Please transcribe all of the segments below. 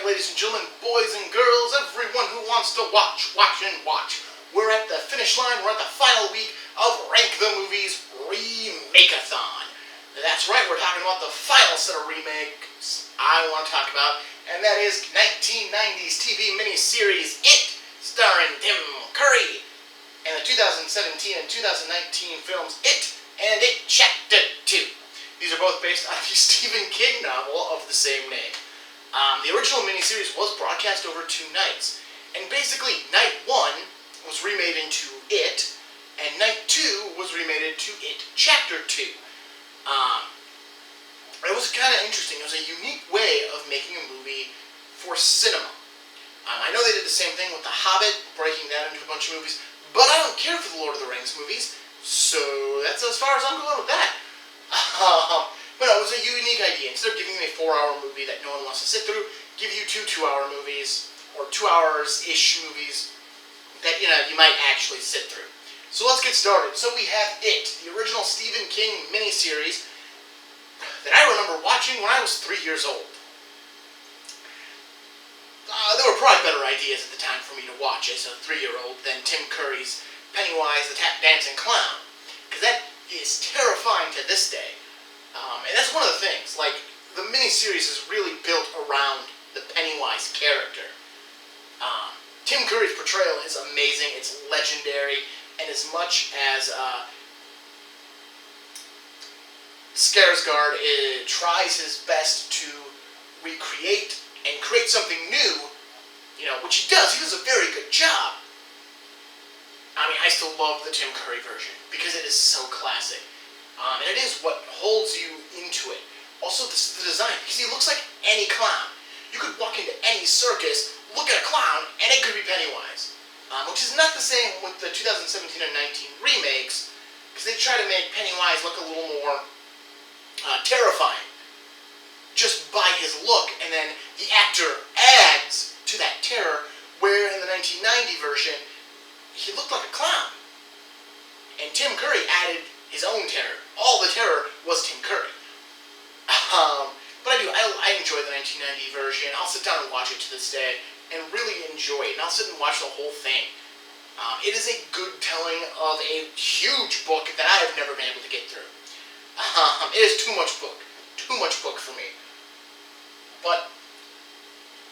ladies and gentlemen, boys and girls, everyone who wants to watch. We're at the finish line, we're at the final week of Rank the Movies Remakeathon. That's right, we're talking about the final set of remakes I want to talk about, and that is 1990s TV miniseries It, starring Tim Curry, and the 2017 and 2019 films It and It Chapter 2. These are both based on the Stephen King novel of the same name. The original miniseries was broadcast over 2 nights, and basically Night 1 was remade into It, and Night 2 was remade into It Chapter 2. It was kind of interesting. It was a unique way of making a movie for cinema. I know they did the same thing with The Hobbit, breaking that into a bunch of movies, but I don't care for the Lord of the Rings movies, so that's as far as I'm going with that. But no, it was a unique idea. Instead of giving me a 4-hour movie that no one wants to sit through, give you 2 2-hour movies, or 2 hours-ish movies that, you might actually sit through. So let's get started. So we have It, the original Stephen King miniseries that I remember watching when I was 3 years old. There were probably better ideas at the time for me to watch as a 3-year-old than Tim Curry's Pennywise the Tap Dancing Clown, because that is terrifying to this day. And that's one of the things, like, the miniseries is really built around the Pennywise character. Tim Curry's portrayal is amazing, it's legendary, and as much as Skarsgård tries his best to recreate and create something new, which he does a very good job. I mean, I still love the Tim Curry version, because it is so classic. And it is what holds you into it. Also, the design, because he looks like any clown. You could walk into any circus, look at a clown, and it could be Pennywise. Which is not the same with the 2017 and 19 remakes, because they try to make Pennywise look a little more terrifying, just by his look, and then the actor adds to that terror, where in the 1990 version, he looked like a clown. And Tim Curry added his own terror. All the terror was Tim Curry. But I enjoy the 1990 version. I'll sit down and watch it to this day, and really enjoy it. And I'll sit and watch the whole thing. It is a good telling of a huge book that I have never been able to get through. It is too much book for me. But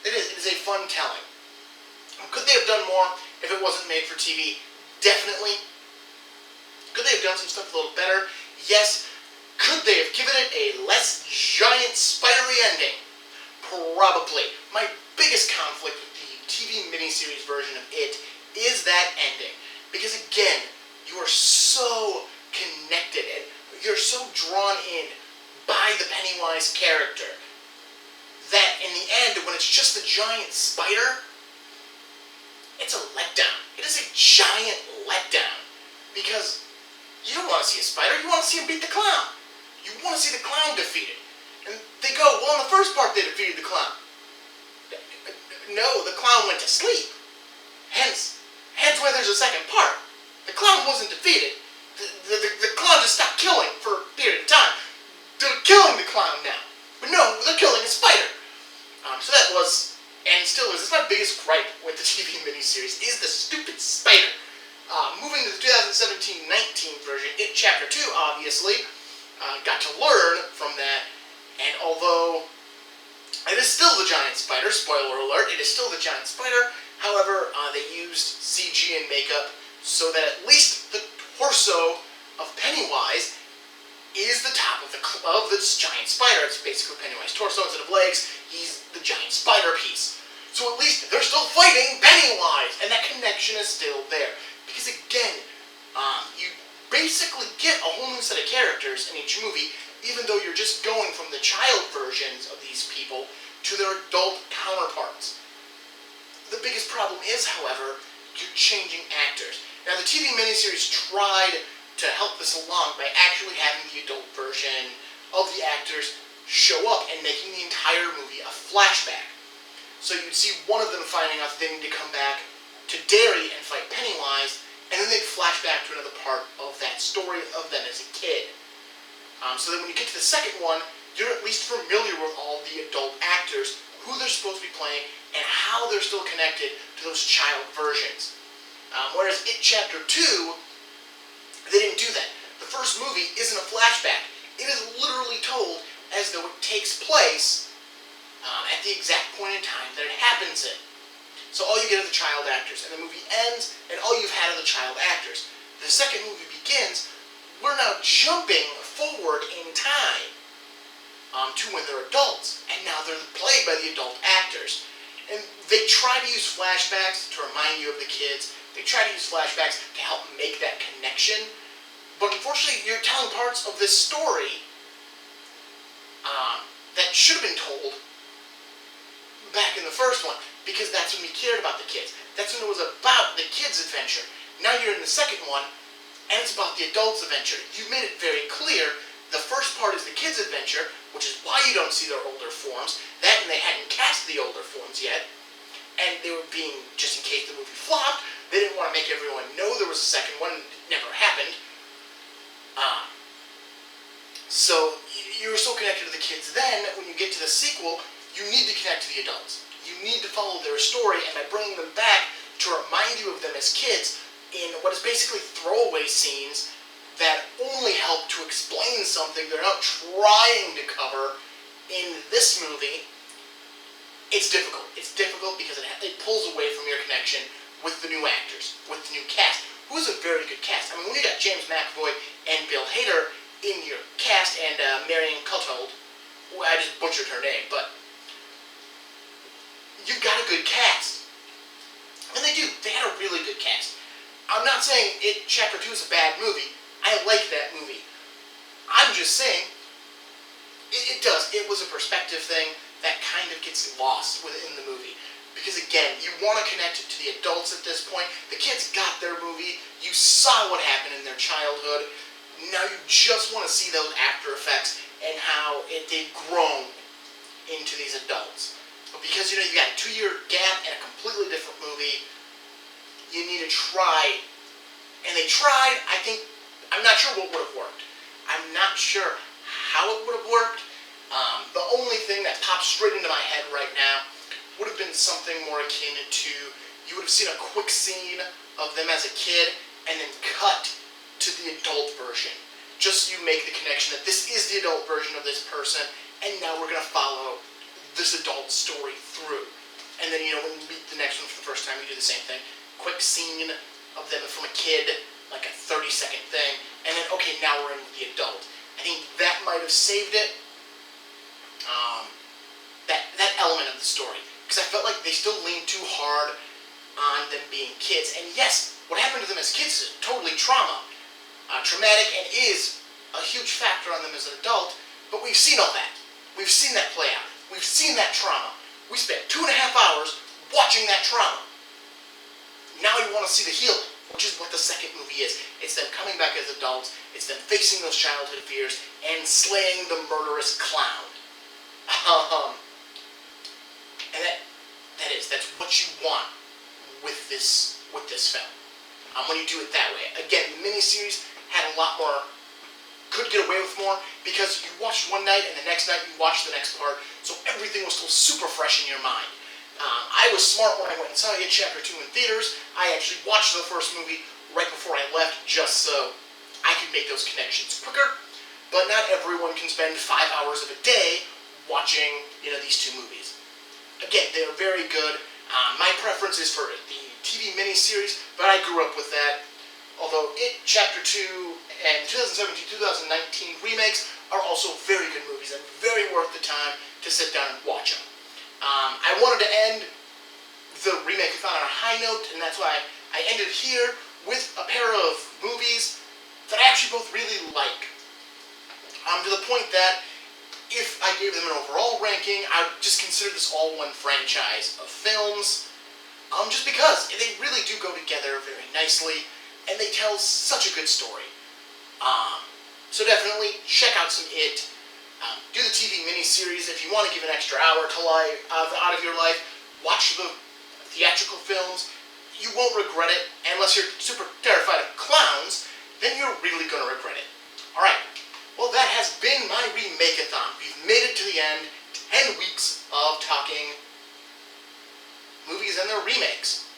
it is a fun telling. Could they have done more if it wasn't made for TV? Definitely. Could they have done some stuff a little better? Yes. Could they have given it a less giant spidery ending? Probably. My biggest conflict with the TV miniseries version of It is that ending. Because again, you are so connected and you're so drawn in by the Pennywise character that in the end, when it's just a giant spider, it's a letdown. It is a giant letdown. Because you don't want to see a spider, you want to see him beat the clown. You want to see the clown defeated. And they go, well, in the first part they defeated the clown. No, the clown went to sleep. Hence why there's a second part. The clown wasn't defeated. The clown just stopped killing for a period of time. They're killing the clown now. But no, they're killing a spider. So that was, and still is, my biggest gripe with the TV miniseries is the stupid spider. Moving to the 2017-19 version, It Chapter 2, obviously, got to learn from that, and although it is still the giant spider, spoiler alert, it is still the giant spider, however, they used CG and makeup so that at least the torso of Pennywise is the top of this giant spider. It's basically Pennywise's torso instead of legs. He's the giant spider piece. So at least they're still fighting Pennywise, and that connection is still there. Because again, you basically get a whole new set of characters in each movie, even though you're just going from the child versions of these people to their adult counterparts. The biggest problem is, however, you're changing actors. Now, the TV miniseries tried to help this along by actually having the adult version of the actors show up and making the entire movie a flashback. So you'd see one of them finding out that they need to come back to Derry and fight Pennywise, and then they'd flash back to another part of that story of them as a kid. So that when you get to the second one, you're at least familiar with all the adult actors who they're supposed to be playing, and how they're still connected to those child versions. Whereas It Chapter 2, they didn't do that. The first movie isn't a flashback. It is literally told as though it takes place at the exact point in time that it happens in. So all you get are the child actors, and the movie ends, and all you've had are the child actors. The second movie begins, we're now jumping forward in time to when they're adults, and now they're played by the adult actors. And they try to use flashbacks to remind you of the kids. They try to use flashbacks to help make that connection. But unfortunately, you're telling parts of this story that should have been told back in the first one, because that's when we cared about the kids. That's when it was about the kids' adventure. Now you're in the second one, and it's about the adults' adventure. You made it very clear. The first part is the kids' adventure, which is why you don't see their older forms. That, and they hadn't cast the older forms yet. And they were being, just in case the movie flopped, they didn't want to make everyone know there was a second one, and it never happened. So you were so connected to the kids then, when you get to the sequel, you need to connect to the adults. You need to follow their story, and by bringing them back to remind you of them as kids in what is basically throwaway scenes that only help to explain something they're not trying to cover in this movie, it's difficult. It's difficult because it pulls away from your connection with the new actors, with the new cast, who is a very good cast. I mean, when you got James McAvoy and Bill Hader in your cast, and Marion Cotillard, I just butchered her name, but you've got a good cast. And they do. They had a really good cast. I'm not saying It Chapter 2 is a bad movie. I like that movie. I'm just saying, it does. It was a perspective thing that kind of gets lost within the movie. Because again, you want to connect it to the adults at this point. The kids got their movie. You saw what happened in their childhood. Now you just want to see those after effects and how they've grown into these adults. But because, you got a 2-year gap and a completely different movie, you need to try. And they tried. I'm not sure what would have worked. I'm not sure how it would have worked. The only thing that pops straight into my head right now would have been something more akin to, you would have seen a quick scene of them as a kid and then cut to the adult version. Just so you make the connection that this is the adult version of this person, and now we're going to follow this adult story through. And then, when you meet the next one for the first time, you do the same thing. Quick scene of them from a kid, like a 30-second thing, and then, okay, now we're in with the adult. I think that might have saved it, that element of the story. Because I felt like they still leaned too hard on them being kids. And yes, what happened to them as kids is totally traumatic, and is a huge factor on them as an adult, but we've seen all that. We've seen that play out. We've seen that trauma. We spent 2.5 hours watching that trauma. Now we want to see the healing, which is what the second movie is. It's them coming back as adults, it's them facing those childhood fears, and slaying the murderous clown. And that's what you want with this film. When you do it that way. Again, the miniseries had a lot more, could get away with more, because you watched one night and the next night you watched the next part, so everything was still super fresh in your mind. I was smart when I went and saw It Chapter 2 in theaters. I actually watched the first movie right before I left, just so I could make those connections quicker. But not everyone can spend 5 hours of a day watching, these two movies. Again, they're very good. My preference is for the TV miniseries, but I grew up with that. Although It Chapter 2 and 2017-2019 remakes are also very good movies and very worth the time to sit down and watch them. I wanted to end the Remakeathon on a high note, and that's why I ended here with a pair of movies that I actually both really like. To the point that if I gave them an overall ranking, I would just consider this all one franchise of films, just because they really do go together very nicely, and they tell such a good story. So definitely check out some It. Do the TV miniseries if you want to give an extra hour to out of your life. Watch the theatrical films. You won't regret it, unless you're super terrified of clowns, then you're really going to regret it. Alright, well that has been my Remakeathon. We've made it to the end. 10 weeks of talking movies and their remakes.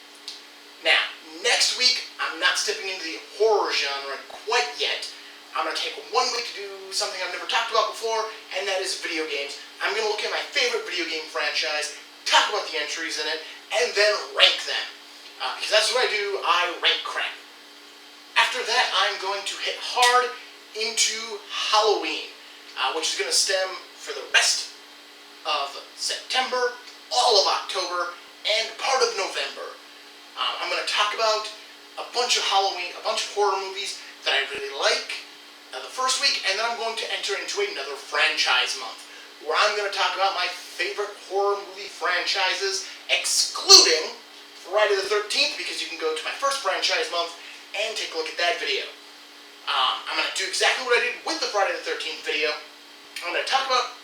Now, next week, I'm not stepping into the horror genre quite yet. I'm going to take 1 week to do something I've never talked about before, and that is video games. I'm going to look at my favorite video game franchise, talk about the entries in it, and then rank them. Because that's what I do, I rank crap. After that, I'm going to hit hard into Halloween, which is going to stem for the rest of September, all of October, and part of November. I'm going to talk about a bunch of Halloween, a bunch of horror movies that I really like the first week, and then I'm going to enter into another franchise month, where I'm going to talk about my favorite horror movie franchises, excluding Friday the 13th, because you can go to my first franchise month and take a look at that video. I'm going to do exactly what I did with the Friday the 13th video. I'm going to talk about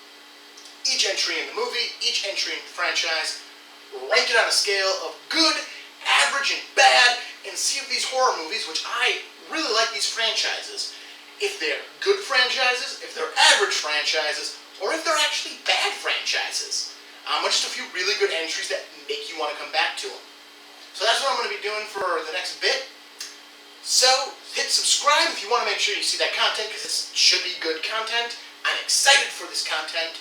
each entry in the movie, each entry in the franchise, rank it on a scale of good, average, and bad, and see if these horror movies, which I really like these franchises, if they're good franchises, if they're average franchises, or if they're actually bad franchises. Just a few really good entries that make you want to come back to them. So that's what I'm going to be doing for the next bit. So, hit subscribe if you want to make sure you see that content, because this should be good content. I'm excited for this content.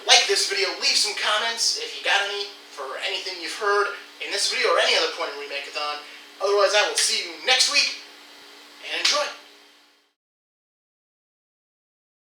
Like this video, leave some comments if you got any for anything you've heard in this video or any other point in Remakeathon. Otherwise, I will see you next week, and enjoy!